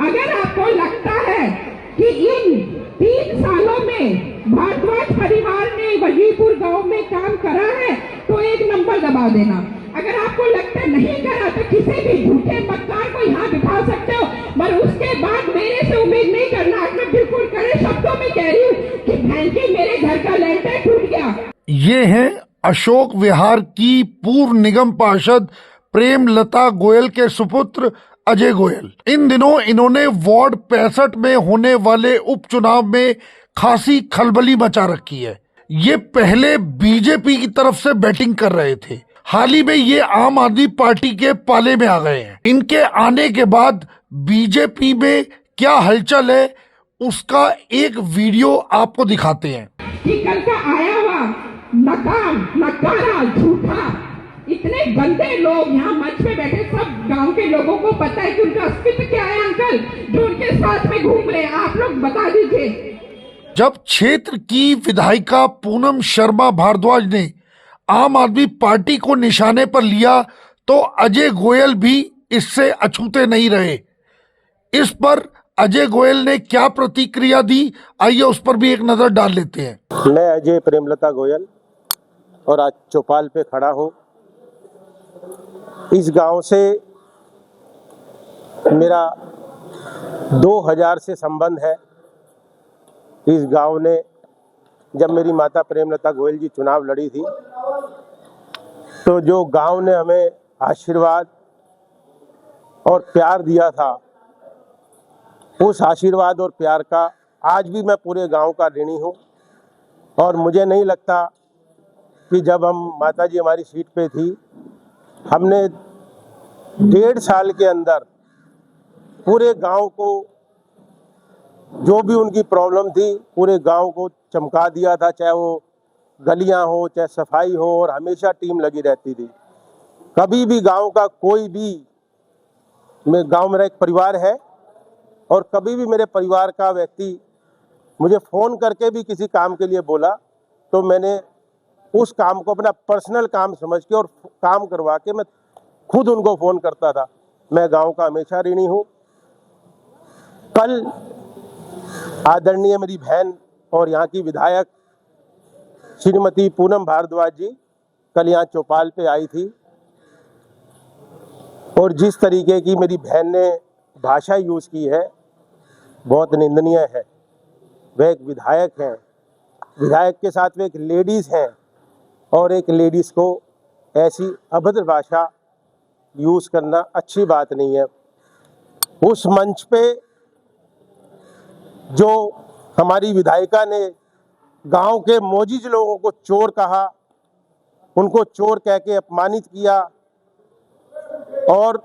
अगर आपको लगता है कि इन 3 सालों में भारद्वाज परिवार ने वजीपुर गांव में काम करा है तो 1 नंबर दबा देना। अगर आपको लगता है नहीं करा तो किसी भी झूठे मतदार को यहाँ बिठा सकते हो, पर उसके बाद मेरे से उम्मीद नहीं करना। मैं बिल्कुल कड़े शब्दों में कह रही हूँ कि बहन जी मेरे घर का लेंटर टूट गया। ये हैं अशोक विहार की पूर्व निगम पार्षद प्रेमलता गोयल के सुपुत्र अजय गोयल। इन दिनों इन्होंने वार्ड 65 में होने वाले उपचुनाव में खासी खलबली मचा रखी है। ये पहले बीजेपी की तरफ से बैटिंग कर रहे थे, हाल ही में ये आम आदमी पार्टी के पाले में आ गए हैं। इनके आने के बाद बीजेपी में क्या हलचल है उसका एक वीडियो आपको दिखाते हैं। कि कल का आया हुआ नकाम नकारा झूठा इतने गंदे लोग यहाँ मंच पे बैठे, सब गांव के लोगों को पता है कि उनका अस्तित्व क्या है। अंकल जो उनके साथ में घूम रहे हैं, आप लोग बता दीजिए। जब क्षेत्र की विधायिका पूनम शर्मा भारद्वाज ने आम आदमी पार्टी को निशाने पर लिया तो अजय गोयल भी इससे अछूते नहीं रहे। इस पर अजय गोयल ने क्या प्रतिक्रिया दी, आइए उस पर भी एक नजर डाल लेते हैं। मैं अजय प्रेमलता गोयल और आज चौपाल पे खड़ा हूँ। इस गांव से मेरा 2000 से संबंध है। इस गांव ने जब मेरी माता प्रेमलता गोयल जी चुनाव लड़ी थी तो जो गांव ने हमें आशीर्वाद और प्यार दिया था, उस आशीर्वाद और प्यार का आज भी मैं पूरे गांव का ऋणी हूं। और मुझे नहीं लगता कि जब हम माता जी हमारी सीट पे थी, हमने 1.5 साल के अंदर पूरे गांव को जो भी उनकी प्रॉब्लम थी पूरे गांव को चमका दिया था, चाहे वो गलियां हो चाहे सफाई हो, और हमेशा टीम लगी रहती थी। कभी भी गांव का कोई भी, गांव मेरा एक परिवार है और कभी भी मेरे परिवार का व्यक्ति मुझे फ़ोन करके भी किसी काम के लिए बोला तो मैंने उस काम को अपना पर्सनल काम समझ के और काम करवा के मैं खुद उनको फ़ोन करता था। मैं गांव का हमेशा ऋणी हूँ। कल आदरणीय मेरी बहन और यहाँ की विधायक श्रीमती पूनम भारद्वाज जी कल यहाँ चौपाल पे आई थी, और जिस तरीके की मेरी बहन ने भाषा यूज़ की है बहुत निंदनीय है। वह एक विधायक हैं, विधायक के साथ में एक लेडीज़ हैं, और एक लेडीज़ को ऐसी अभद्र भाषा यूज़ करना अच्छी बात नहीं है। उस मंच पे जो हमारी विधायिका ने गांव के मोजीज लोगों को चोर कहा, उनको चोर कह के अपमानित किया और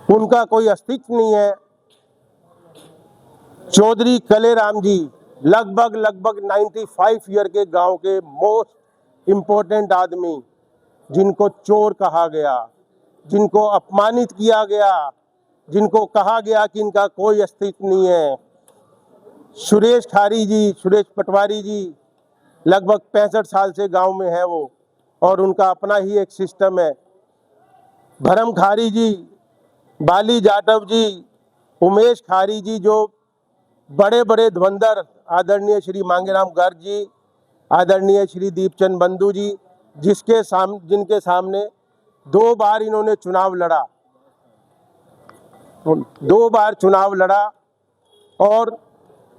उनका कोई अस्तित्व नहीं है। चौधरी कलेराम जी लगभग 95 ईयर के गांव के मोस्ट इम्पोर्टेंट आदमी, जिनको चोर कहा गया, जिनको अपमानित किया गया, जिनको कहा गया कि इनका कोई अस्तित्व नहीं है। सुरेश खारी जी, सुरेश पटवारी जी लगभग 65 साल से गांव में है वो, और उनका अपना ही एक सिस्टम है। भरम खारी जी, बाली जाटव जी, उमेश खारी जी, जो बड़े बड़े धुरंधर, आदरणीय श्री मांगेराम गर्ग जी, आदरणीय श्री दीपचंद बंधु जी, जिनके सामने 2 बार इन्होंने चुनाव लड़ा, 2 बार चुनाव लड़ा, और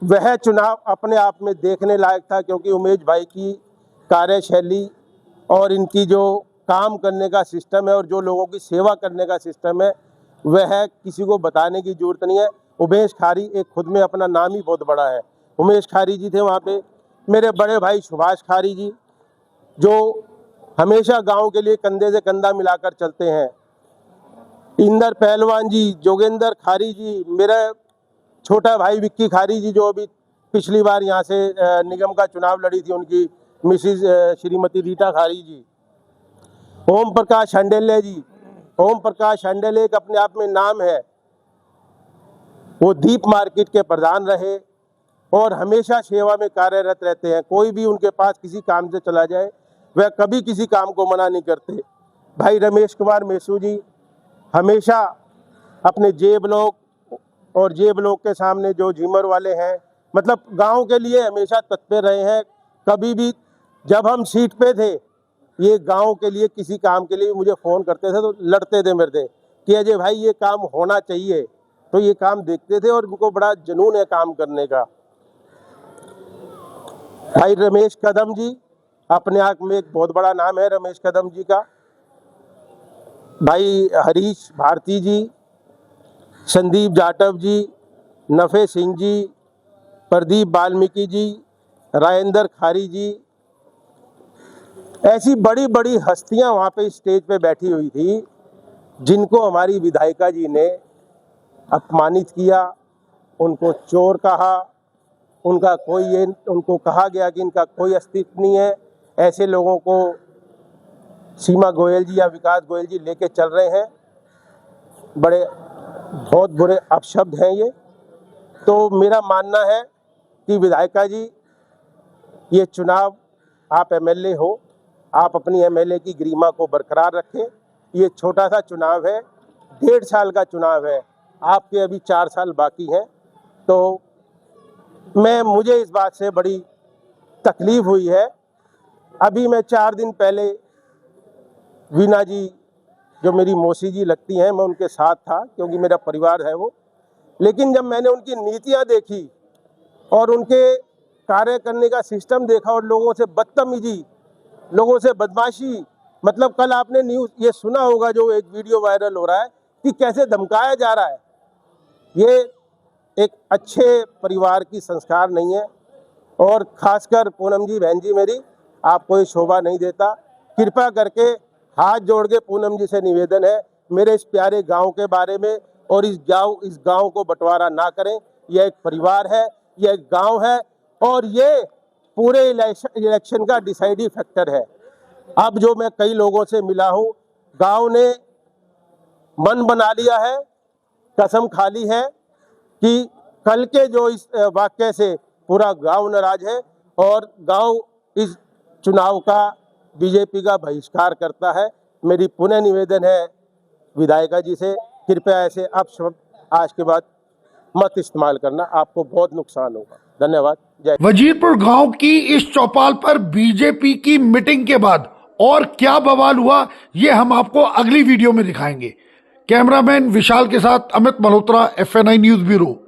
वह चुनाव अपने आप में देखने लायक था, क्योंकि उमेश भाई की कार्यशैली और इनकी जो काम करने का सिस्टम है और जो लोगों की सेवा करने का सिस्टम है वह किसी को बताने की जरूरत नहीं है। उमेश खारी एक खुद में अपना नाम ही बहुत बड़ा है। उमेश खारी जी थे वहाँ पे। मेरे बड़े भाई सुभाष खारी जी, जो हमेशा गांव के लिए कंधे से कंधा मिलाकर चलते हैं। इंदर पहलवान जी, जोगेंद्र खारी जी, मेरा छोटा भाई विक्की खारी जी, जो अभी पिछली बार यहाँ से निगम का चुनाव लड़ी थी, उनकी मिसिज श्रीमती रीटा खारी जी, ओम प्रकाश हंडेले जी। ओम प्रकाश हंडेले एक अपने आप में नाम है। वो दीप मार्केट के प्रधान रहे और हमेशा सेवा में कार्यरत रहते हैं। कोई भी उनके पास किसी काम से चला जाए वह कभी किसी काम को मना नहीं करते। भाई रमेश कुमार मेसू जी हमेशा अपने जेब लोग और जेब लोग के सामने जो झीमर वाले हैं, मतलब गांव के लिए हमेशा तत्पर रहे हैं। कभी भी जब हम सीट पे थे, ये गांव के लिए किसी काम के लिए मुझे फ़ोन करते थे तो लड़ते थे मेरे से कि अजय भाई ये काम होना चाहिए, तो ये काम देखते थे और उनको बड़ा जुनून है काम करने का। भाई रमेश कदम जी, अपने आप में एक बहुत बड़ा नाम है रमेश कदम जी का। भाई हरीश भारती जी, संदीप जाटव जी, नफे सिंह जी, प्रदीप वाल्मीकि जी, राजेंद्र खारी जी, ऐसी बड़ी बड़ी हस्तियां वहाँ पे स्टेज पे बैठी हुई थी जिनको हमारी विधायिका जी ने अपमानित किया, उनको चोर कहा, उनको कहा गया कि इनका कोई अस्तित्व नहीं है। ऐसे लोगों को सीमा गोयल जी या विकास गोयल जी लेके चल रहे हैं। बहुत बुरे अपशब्द हैं ये। तो मेरा मानना है कि विधायिका जी, ये चुनाव, आप एमएलए हो, आप अपनी एमएलए की गरिमा को बरकरार रखें। ये छोटा सा चुनाव है, 1.5 साल का चुनाव है, आपके अभी 4 साल बाकी हैं। तो मुझे इस बात से बड़ी तकलीफ हुई है। अभी मैं 4 दिन पहले वीना जी, जो मेरी मौसी जी लगती हैं, मैं उनके साथ था क्योंकि मेरा परिवार है वो। लेकिन जब मैंने उनकी नीतियां देखी और उनके कार्य करने का सिस्टम देखा और लोगों से बदतमीजी, लोगों से बदमाशी, मतलब कल आपने न्यूज़ ये सुना होगा, जो एक वीडियो वायरल हो रहा है कि कैसे धमकाया जा रहा है। ये एक अच्छे परिवार की संस्कार नहीं है। और खासकर पूनम जी, बहन जी मेरी, आपको ये शोभा नहीं देता। कृपया करके हाथ जोड़ के पूनम जी से निवेदन है, मेरे इस प्यारे गांव के बारे में और इस गांव को बंटवारा ना करें। यह एक परिवार है, यह एक गांव है और ये पूरे इलेक्शन का डिसाइडिंग फैक्टर है। अब जो मैं कई लोगों से मिला हूँ, गांव ने मन बना लिया है, कसम खा ली है कि कल के जो इस वाक्य से पूरा गांव नाराज है और गांव इस चुनाव का बीजेपी का बहिष्कार करता है। मेरी पुनः निवेदन है विधायिका जी से, कृपया ऐसे अपशब्द आज के बाद मत इस्तेमाल करना, आपको बहुत नुकसान होगा। धन्यवाद। जय। वजीरपुर गांव की इस चौपाल पर बीजेपी की मीटिंग के बाद और क्या बवाल हुआ, ये हम आपको अगली वीडियो में दिखाएंगे। कैमरामैन विशाल के साथ Amit Malhotra, FNI news bureau.